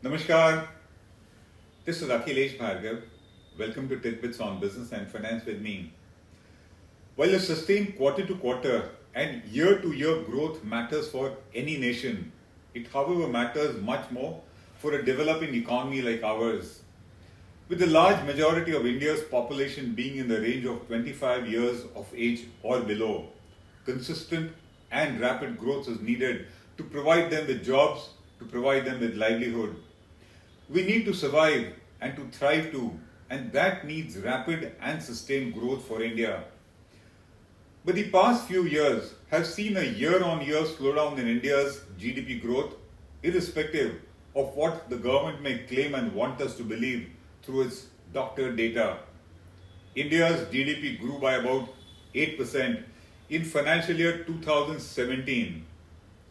Namaskar, this is Akhilesh Bhargava. Welcome to Tit-Bits on Business and Finance with me. While a sustained quarter to quarter and year to year growth matters for any nation, it however matters much more for a developing economy like ours. With the large majority of India's population being in the range of 25 years of age or below, consistent and rapid growth is needed to provide them with jobs, to provide them with livelihood. We need to survive and to thrive too, and that needs rapid and sustained growth for India. But the past few years have seen a year-on-year slowdown in India's GDP growth, irrespective of what the government may claim and want us to believe through its doctored data. India's GDP grew by about 8% in financial year 2017.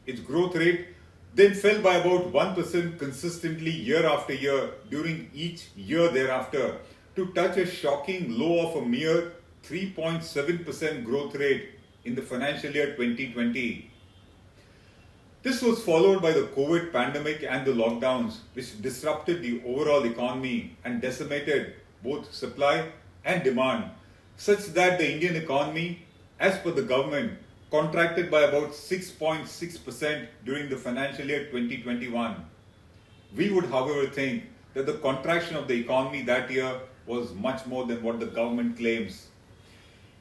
Its growth rate then fell by about 1% consistently year after year during each year thereafter to touch a shocking low of a mere 3.7% growth rate in the financial year 2020. This was followed by the COVID pandemic and the lockdowns, which disrupted the overall economy and decimated both supply and demand, such that the Indian economy, as per the government, contracted by about 6.6% during the financial year 2021. We would, however, think that the contraction of the economy that year was much more than what the government claims.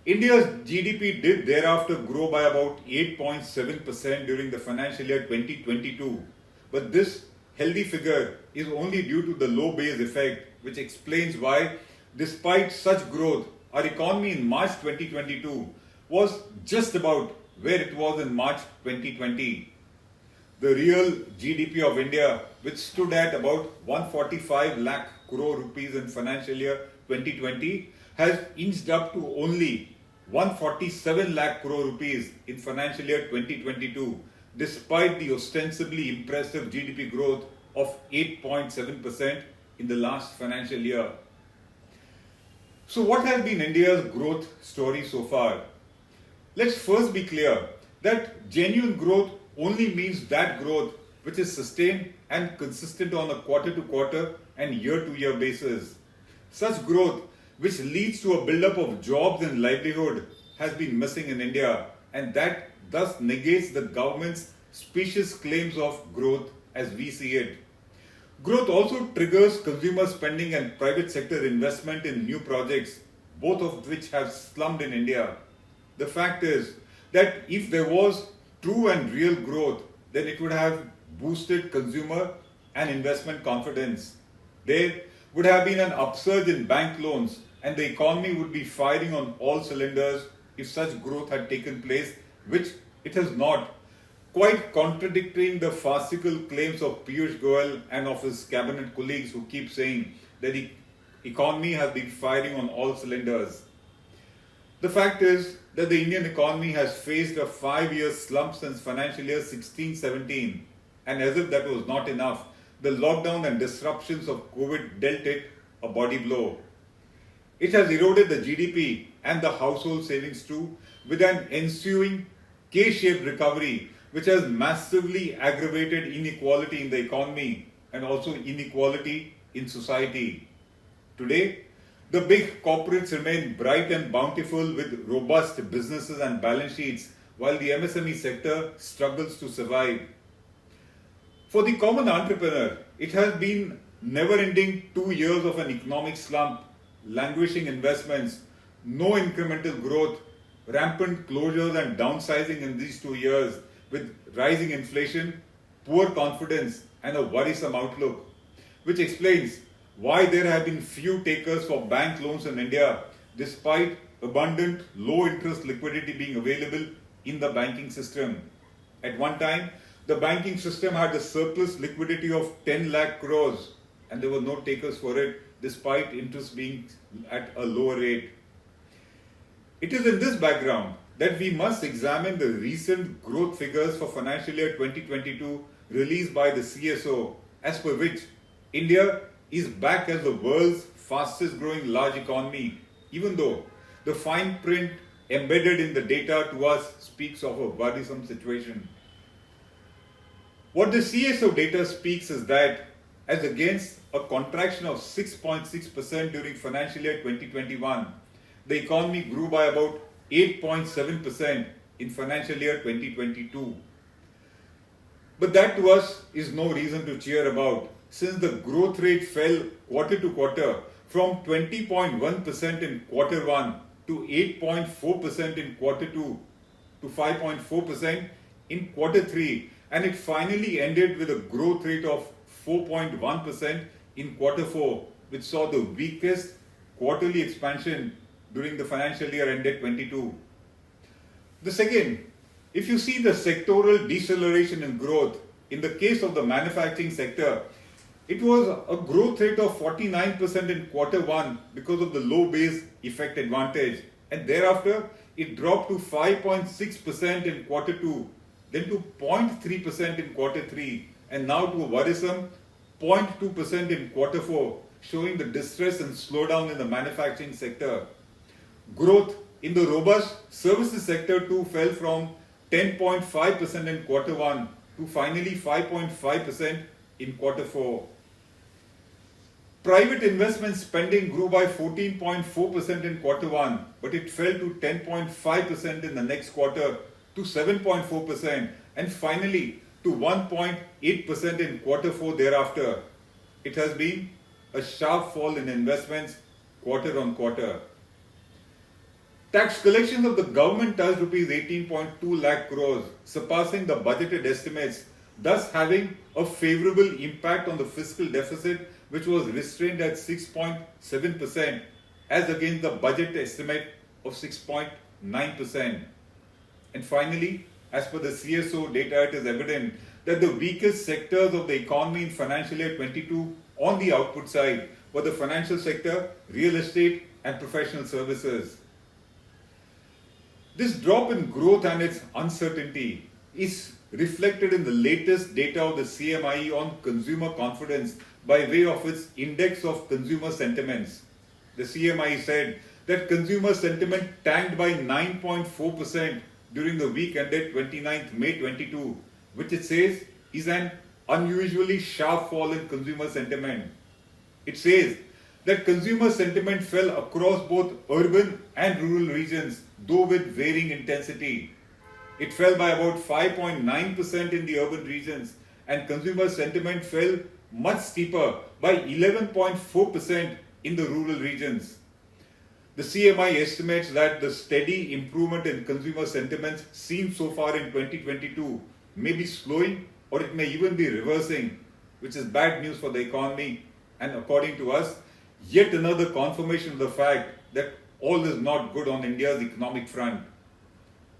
India's GDP did thereafter grow by about 8.7% during the financial year 2022, but this healthy figure is only due to the low base effect, which explains why, despite such growth, our economy in March 2022 was just about where it was in March 2020. The real GDP of India, which stood at about 145 lakh crore rupees in financial year 2020, has inched up to only 147 lakh crore rupees in financial year 2022, despite the ostensibly impressive GDP growth of 8.7% in the last financial year. So what has been India's growth story so far? Let's first be clear that genuine growth only means that growth which is sustained and consistent on a quarter to quarter and year to year basis. Such growth which leads to a build-up of jobs and livelihood has been missing in India, and that thus negates the government's specious claims of growth as we see it. Growth also triggers consumer spending and private sector investment in new projects, both of which have slumped in India. The fact is that if there was true and real growth, then it would have boosted consumer and investment confidence. There would have been an upsurge in bank loans, and the economy would be firing on all cylinders if such growth had taken place, which it has not, quite contradicting the farcical claims of Piyush Goyal and of his cabinet colleagues who keep saying that the economy has been firing on all cylinders. The fact is that the Indian economy has faced a 5-year slump since financial year 16-17, and as if that was not enough, the lockdown and disruptions of COVID dealt it a body blow. It has eroded the GDP and the household savings too, with an ensuing K-shaped recovery which has massively aggravated inequality in the economy and also inequality in society. Today, the big corporates remain bright and bountiful with robust businesses and balance sheets, while the MSME sector struggles to survive. For the common entrepreneur, it has been never-ending 2 years of an economic slump, languishing investments, no incremental growth, rampant closures and downsizing in these 2 years, with rising inflation, poor confidence, and a worrisome outlook, which explains why there have been few takers for bank loans in India, despite abundant low-interest liquidity being available in the banking system. At one time, the banking system had a surplus liquidity of 10 lakh crores, and there were no takers for it, despite interest being at a lower rate. It is in this background that we must examine the recent growth figures for financial year 2022 released by the CSO, as per which India is back as the world's fastest growing large economy, even though the fine print embedded in the data to us speaks of a worrisome situation. What the CSO data speaks is that as against a contraction of 6.6% during financial year 2021. The economy grew by about 8.7% in financial year 2022. But that to us is no reason to cheer about, since the growth rate fell quarter to quarter from 20.1% in quarter 1 to 8.4% in quarter 2 to 5.4% in quarter 3, and it finally ended with a growth rate of 4.1% in quarter 4, which saw the weakest quarterly expansion during the financial year ended 22. The second, if you see the sectoral deceleration in growth, in the case of the manufacturing sector, it was a growth rate of 49% in quarter 1 because of the low base effect advantage, and thereafter it dropped to 5.6% in quarter 2, then to 0.3% in quarter 3, and now to a worrisome 0.2% in quarter 4, showing the distress and slowdown in the manufacturing sector. Growth in the robust services sector too fell from 10.5% in quarter 1 to finally 5.5% in quarter 4. Private investment spending grew by 14.4% in quarter 1, but it fell to 10.5% in the next quarter, to 7.4%, and finally to 1.8% in quarter 4 thereafter. It has been a sharp fall in investments quarter on quarter. Tax collections of the government touched rupees 18.2 lakh crores, surpassing the budgeted estimates, thus having a favorable impact on the fiscal deficit, which was restrained at 6.7% as against the budget estimate of 6.9%. And finally, as per the CSO data, it is evident that the weakest sectors of the economy in financial year 22 on the output side were the financial sector, real estate and professional services. This drop in growth and its uncertainty is reflected in the latest data of the CMI on consumer confidence by way of its index of consumer sentiments. The CMI said that consumer sentiment tanked by 9.4% during the week ended 29th May 22, which it says is an unusually sharp fall in consumer sentiment. It says that consumer sentiment fell across both urban and rural regions, though with varying intensity. It fell by about 5.9% in the urban regions, and consumer sentiment fell much steeper by 11.4% in the rural regions. The CMI estimates that the steady improvement in consumer sentiments seen so far in 2022 may be slowing, or it may even be reversing, which is bad news for the economy, and according to us, yet another confirmation of the fact that all is not good on India's economic front.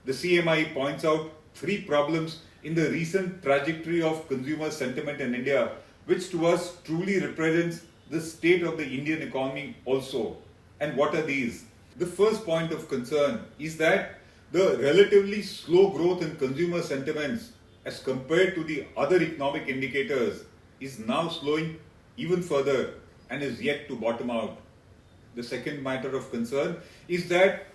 The CMI points out 3 problems in the recent trajectory of consumer sentiment in India, which to us truly represents the state of the Indian economy also. And what are these? The first point of concern is that the relatively slow growth in consumer sentiments as compared to the other economic indicators is now slowing even further and is yet to bottom out. The second matter of concern is that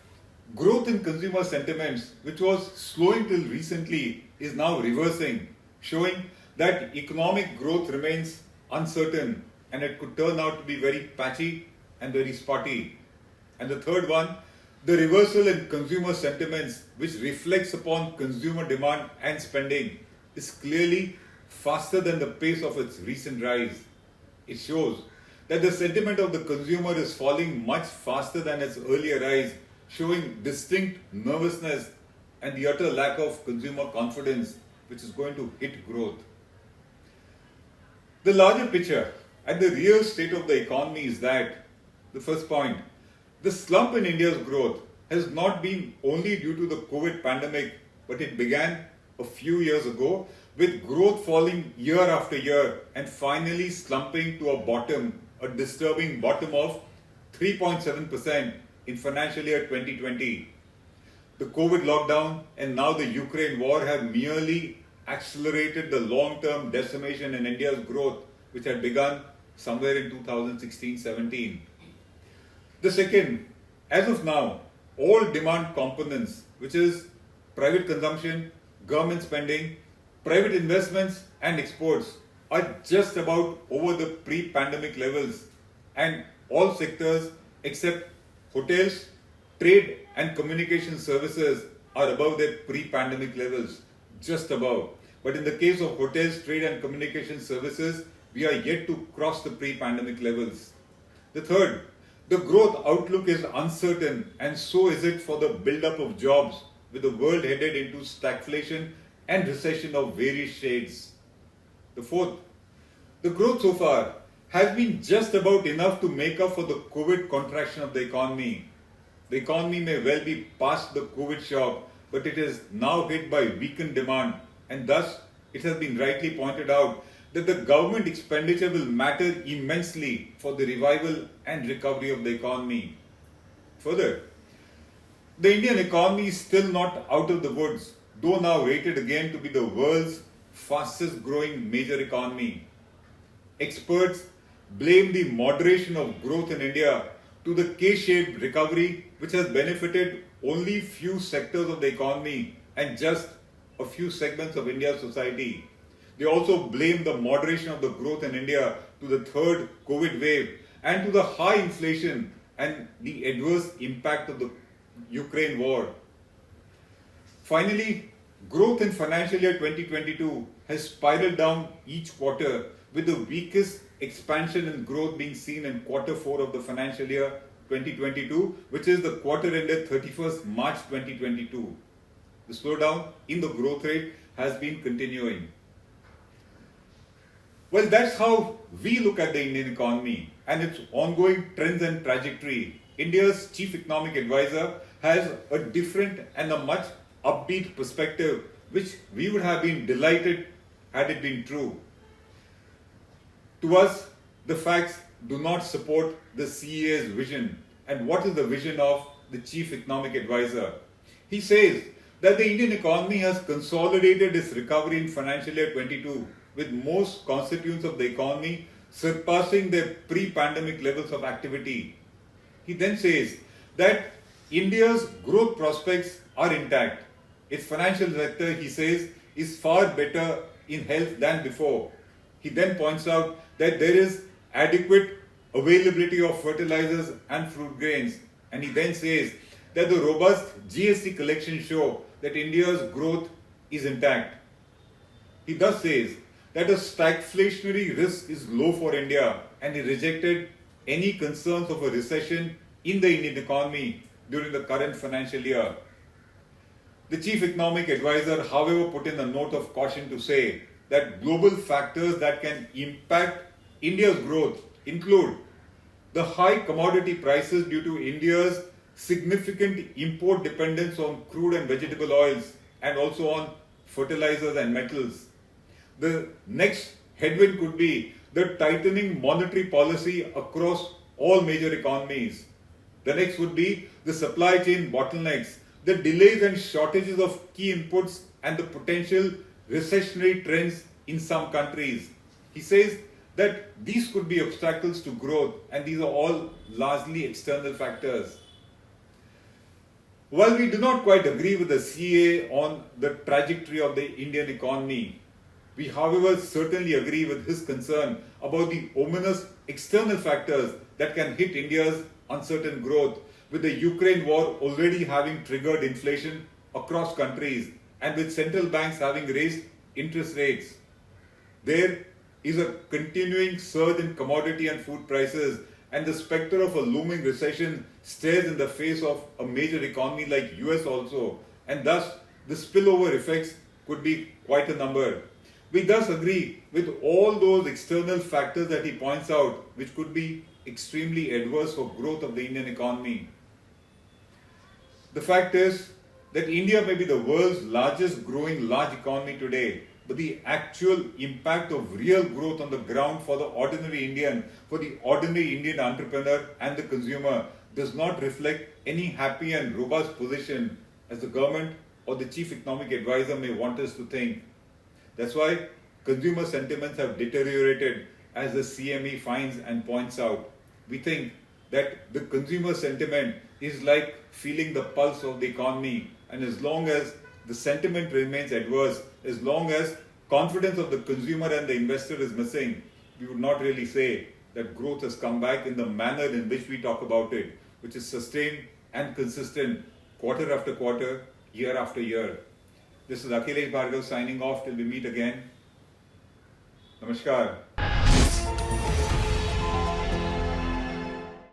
growth in consumer sentiments, which was slowing till recently, is now reversing, showing that economic growth remains uncertain and it could turn out to be very patchy and very spotty. And the third one, the reversal in consumer sentiments, which reflects upon consumer demand and spending, is clearly faster than the pace of its recent rise. It shows that the sentiment of the consumer is falling much faster than its earlier rise, showing distinct nervousness and the utter lack of consumer confidence, which is going to hit growth. The larger picture and the real state of the economy is that, the first point, the slump in India's growth has not been only due to the COVID pandemic, but it began a few years ago with growth falling year after year and finally slumping to a bottom, a disturbing bottom of 3.7% in financial year 2020. The COVID lockdown and now the Ukraine war have merely accelerated the long-term decimation in India's growth, which had begun somewhere in 2016-17. The second, as of now, all demand components, which is private consumption, government spending, private investments and exports, are just about over the pre-pandemic levels, and all sectors except hotels, trade and communication services are above their pre-pandemic levels, just above. But in the case of hotels, trade and communication services, we are yet to cross the pre-pandemic levels. The third, the growth outlook is uncertain, and so is it for the build-up of jobs, with the world headed into stagflation and recession of various shades. The fourth, the growth so far has been just about enough to make up for the COVID contraction of the economy. The economy may well be past the COVID shock, but it is now hit by weakened demand, and thus it has been rightly pointed out that the government expenditure will matter immensely for the revival and recovery of the economy. Further, the Indian economy is still not out of the woods, though now rated again to be the world's fastest growing major economy. Experts blame the moderation of growth in India to the K-shaped recovery, which has benefited only few sectors of the economy and just a few segments of India's society. They also blame the moderation of the growth in India to the third COVID wave and to the high inflation and the adverse impact of the Ukraine war. Finally, growth in financial year 2022 has spiraled down each quarter, with the weakest expansion in growth being seen in quarter 4 of the financial year 2022, which is the quarter ended 31st March 2022. The slowdown in the growth rate has been continuing. Well, that's how we look at the Indian economy and its ongoing trends and trajectory. India's chief economic advisor has a different and a much upbeat perspective, which we would have been delighted had it been true. To us, the facts do not support the CEA's vision. And what is the vision of the chief economic advisor? He says that the Indian economy has consolidated its recovery in financial year 22, with most constituents of the economy surpassing their pre-pandemic levels of activity. He then says that India's growth prospects are intact. Its financial sector, he says, is far better in health than before. He then points out that there is adequate availability of fertilizers and fruit grains. And he then says that the robust GST collections show that India's growth is intact. He thus says that a stagflationary risk is low for India, and he rejected any concerns of a recession in the Indian economy during the current financial year. The chief economic advisor, however, put in a note of caution to say that global factors that can impact India's growth include the high commodity prices due to India's significant import dependence on crude and vegetable oils, and also on fertilizers and metals. The next headwind could be the tightening monetary policy across all major economies. The next would be the supply chain bottlenecks, the delays and shortages of key inputs, and the potential recessionary trends in some countries. He says that these could be obstacles to growth, and these are all largely external factors. While we do not quite agree with the CA on the trajectory of the Indian economy, we, however, certainly agree with his concern about the ominous external factors that can hit India's uncertain growth, with the Ukraine war already having triggered inflation across countries and with central banks having raised interest rates. There is a continuing surge in commodity and food prices, and the specter of a looming recession stares in the face of a major economy like US also, and thus the spillover effects could be quite a number. We thus agree with all those external factors that he points out, which could be extremely adverse for growth of the Indian economy. The fact is that India may be the world's largest growing large economy today, but the actual impact of real growth on the ground for the ordinary Indian, for the ordinary Indian entrepreneur and the consumer, does not reflect any happy and robust position as the government or the chief economic advisor may want us to think. That's why consumer sentiments have deteriorated, as the CME finds and points out. We think that the consumer sentiment is like feeling the pulse of the economy, and as long as the sentiment remains adverse, as long as confidence of the consumer and the investor is missing, we would not really say that growth has come back in the manner in which we talk about it, which is sustained and consistent quarter after quarter, year after year. This is Akhilesh Bhargava signing off till we meet again. Namaskar.